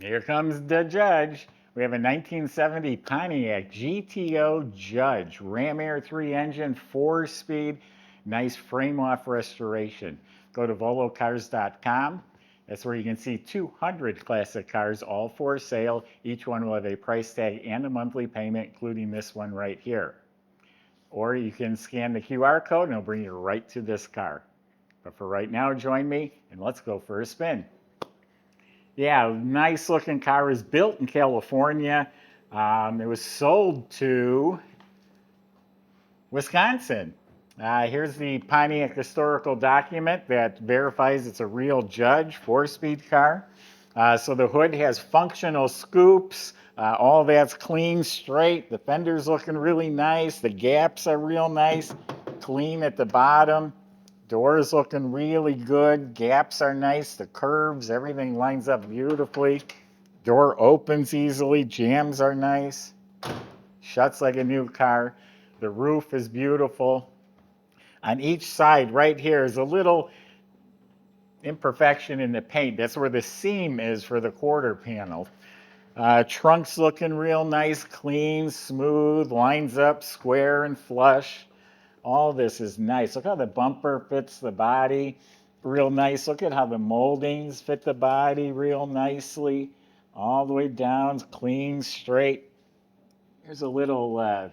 Here comes the judge. We have a 1970 Pontiac GTO Judge, Ram Air 3 engine, 4-speed, nice frame-off restoration. Go to volocars.com. That's where you can see 200 classic cars, all for sale. Each one will have a price tag and a monthly payment, including this one right here. Or you can scan the QR code and it'll bring you right to this car. But for right now, join me and let's go for a spin. Yeah, nice looking car. Is built in California. It was sold to Wisconsin. Here's the Pontiac Historical document that verifies it's a real Judge 4-speed car. So the hood has functional scoops. All that's clean, straight. The fender's looking really nice. The gaps are real nice. Clean at the bottom. Doors looking really good. Gaps are nice. The curves, everything lines up beautifully. Door opens easily. Jambs are nice. Shuts like a new car. The roof is beautiful. On each side right here is a little imperfection in the paint. That's where the seam is for the quarter panel. Trunk's looking real nice, clean, smooth, lines up square and flush. All this is nice. Look how the bumper fits the body real nice. Look at how the moldings fit the body real nicely. All the way down, clean, straight. Here's a little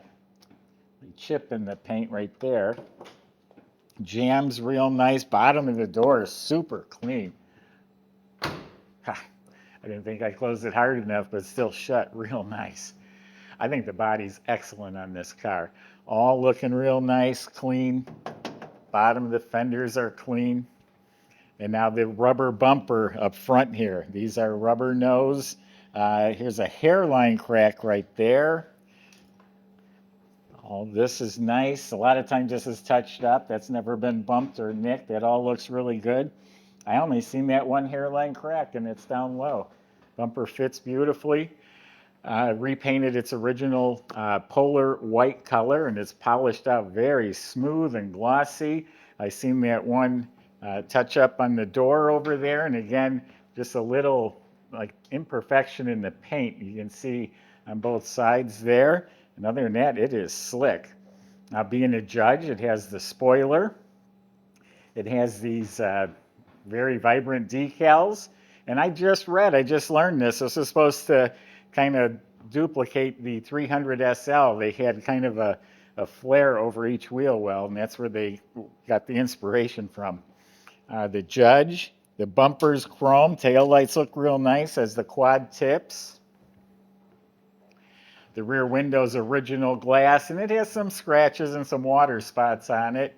chip in the paint right there. Jambs real nice. Bottom of the door is super clean. I didn't think I closed it hard enough, but it's still shut real nice. I think the body's excellent on this car. All looking real nice, clean. Bottom of the fenders are clean. And now the rubber bumper up front here. These are rubber nose. Here's a hairline crack right there. All this is nice. A lot of times this is touched up. That's never been bumped or nicked. That all looks really good. I only seen that one hairline crack and it's down low. Bumper fits beautifully. Repainted its original polar white color and it's polished out very smooth and glossy. I seen that one touch up on the door over there, and again, just a little like imperfection in the paint. You can see on both sides there. And other than that, it is slick. Now, being a Judge, it has the spoiler. It has these very vibrant decals. And I just learned this. This is supposed to kind of duplicate the 300 SL. They had kind of a flare over each wheel well, and that's where they got the inspiration from. The Judge, the bumper's chrome, taillights look real nice as the quad tips. The rear window's original glass, and it has some scratches and some water spots on it.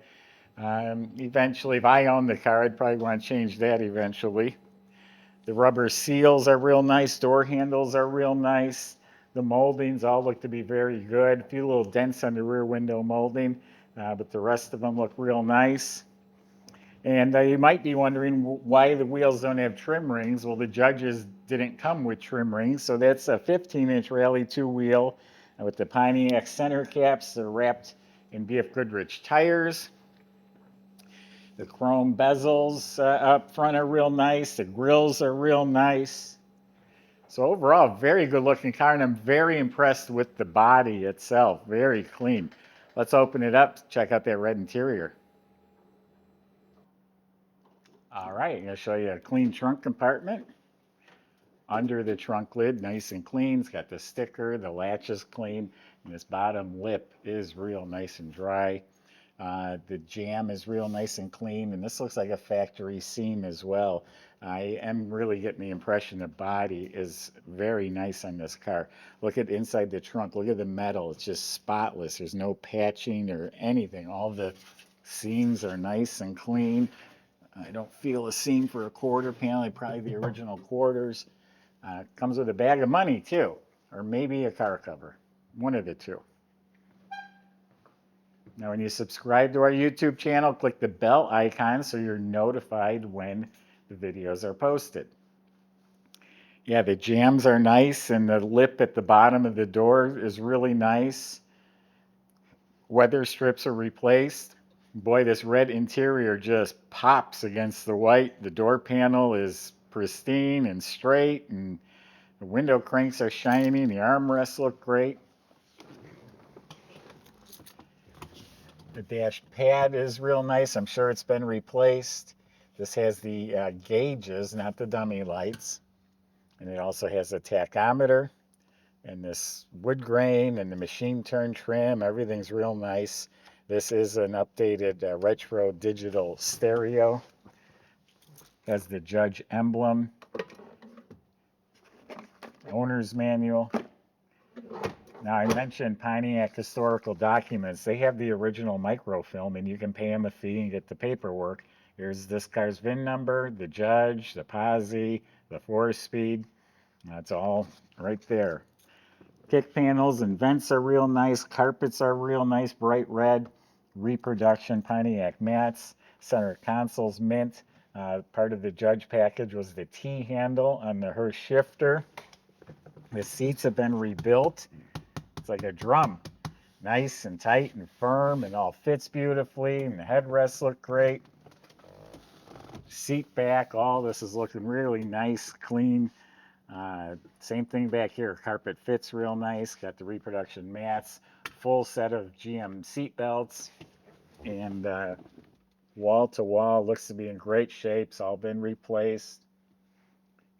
Eventually, if I owned the car, I'd probably want to change that eventually. The rubber seals are real nice. Door handles are real nice. The moldings all look to be very good. A few little dents on the rear window molding, but the rest of them look real nice. And you might be wondering why the wheels don't have trim rings. Well, the Judges didn't come with trim rings, so that's a 15-inch Rally 2 wheel with the Pontiac center caps. They're wrapped in BF Goodrich tires. The chrome bezels up front are real nice. The grills are real nice. So overall, very good looking car, and I'm very impressed with the body itself. Very clean. Let's open it up, check out that red interior. All right, I'm going to show you a clean trunk compartment. Under the trunk lid, nice and clean. It's got the sticker, the latch is clean, and this bottom lip is real nice and dry. The jamb is real nice and clean, and this looks like a factory seam as well. I am really getting the impression the body is very nice on this car. Look at inside the trunk. Look at the metal. It's just spotless. There's no patching or anything. All the seams are nice and clean. I don't feel a seam for a quarter panel. Probably the original quarters. Comes with a bag of money too, or maybe a car cover. One of the two. Now, when you subscribe to our YouTube channel, click the bell icon so you're notified when the videos are posted. Yeah, the jambs are nice, and the lip at the bottom of the door is really nice. Weather strips are replaced. Boy, this red interior just pops against the white. The door panel is pristine and straight, and The window cranks are shiny. The armrests look great. The dash pad is real nice. I'm sure it's been replaced. This has the gauges, not the dummy lights. And it also has a tachometer and this wood grain and the machine turn trim. Everything's real nice. This is an updated retro digital stereo. Has the Judge emblem. Owner's manual. Now, I mentioned Pontiac Historical Documents. They have the original microfilm, and you can pay them a fee and get the paperwork. Here's this car's VIN number, the Judge, the posi, the 4-speed. That's all right there. Kick panels and vents are real nice. Carpets are real nice, bright red. Reproduction Pontiac mats. Center console's mint. Part of the Judge package was the T-handle on the Hurst shifter. The seats have been rebuilt. It's like a drum. Nice and tight and firm and all fits beautifully, and the headrests look great. Seat back, all this is looking really nice, clean. Same thing back here. Carpet fits real nice. Got the reproduction mats, full set of GM seat belts, and wall to wall looks to be in great shape. It's all been replaced.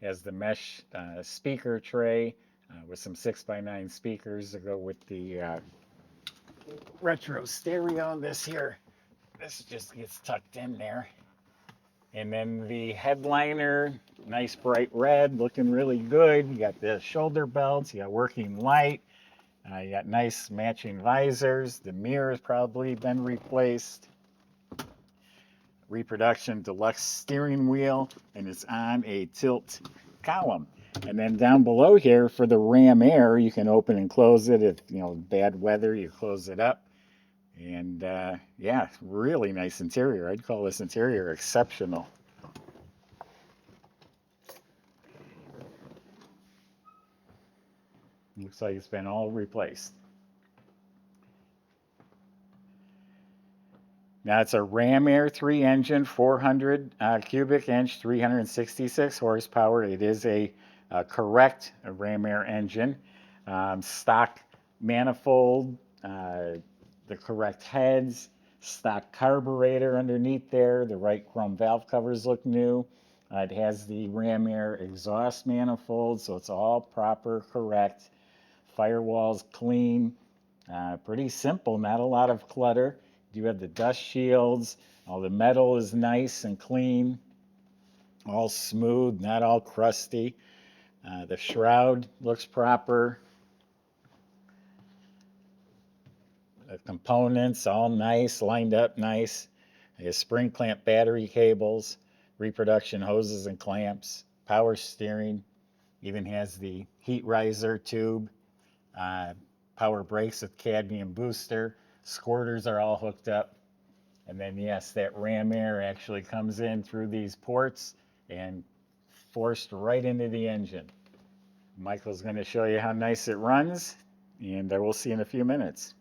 Has the mesh speaker tray with some 6x9 speakers to go with the retro stereo. This just gets tucked in there. And then the headliner, nice bright red, looking really good. You got the shoulder belts, you got working light, you got nice matching visors. The mirror's probably been replaced. Reproduction deluxe steering wheel, and it's on a tilt column. And then down below here for the Ram Air, you can open and close it. If bad weather, you close it up. And yeah, really nice interior. I'd call this interior exceptional. Looks like it's been all replaced. Now it's a Ram Air 3 engine, 400 cubic inch, 366 horsepower. It is a correct Ram Air engine. Stock manifold, the correct heads, stock carburetor underneath there. The right chrome valve covers look new. It has the Ram Air exhaust manifold, so it's all proper, correct. Firewall's clean. Pretty simple, not a lot of clutter. You have the dust shields. All the metal is nice and clean. All smooth, not all crusty. The shroud looks proper. The components all nice, lined up nice. It has spring clamp battery cables, reproduction hoses and clamps, power steering. Even has the heat riser tube. Power brakes with cadmium booster. Squirters are all hooked up. And then yes, that Ram Air actually comes in through these ports and forced right into the engine. Michael's going to show you how nice it runs, and we'll see in a few minutes.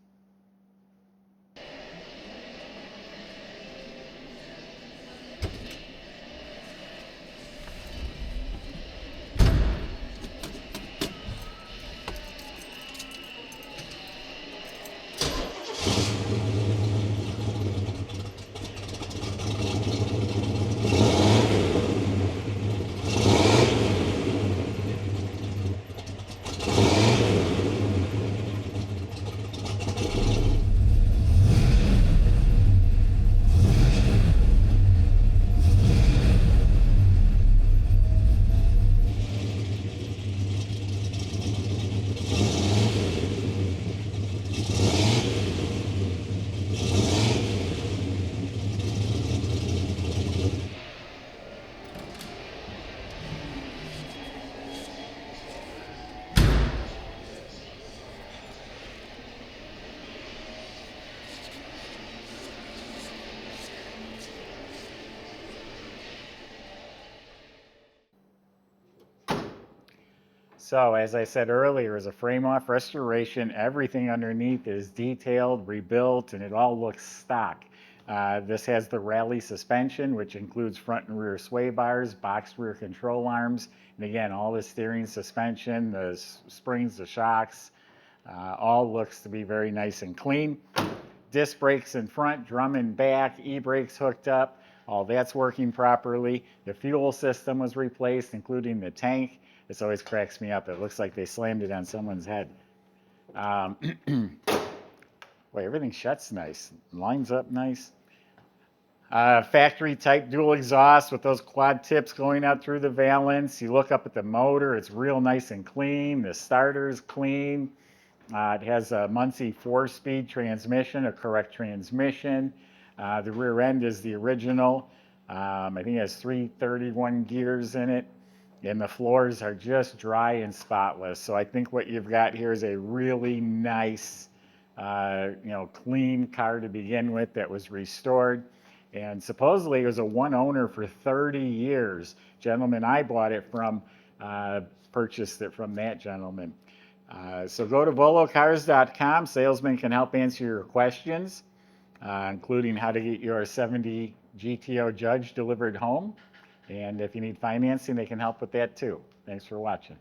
So as I said earlier, as a frame-off restoration, everything underneath is detailed, rebuilt, and it all looks stock. This has the rally suspension, which includes front and rear sway bars, boxed rear control arms, and again, all the steering, suspension, the springs, the shocks, all looks to be very nice and clean. Disc brakes in front, drum in back, e-brakes hooked up, all that's working properly. The fuel system was replaced, including the tank. This always cracks me up. It looks like they slammed it on someone's head. Boy, everything shuts nice, lines up nice. Factory type dual exhaust with those quad tips going out through the valance. You look up at the motor, it's real nice and clean. The starter's clean. It has a Muncie 4-speed transmission, a correct transmission. The rear end is the original. I think it has 331 gears in it. And the floors are just dry and spotless. So I think what you've got here is a really nice, clean car to begin with that was restored. And supposedly it was a one owner for 30 years. Gentleman I bought it from purchased it from that gentleman. So go to volocars.com. Salesman can help answer your questions, including how to get your 70 GTO Judge delivered home. And if you need financing, they can help with that too. Thanks for watching.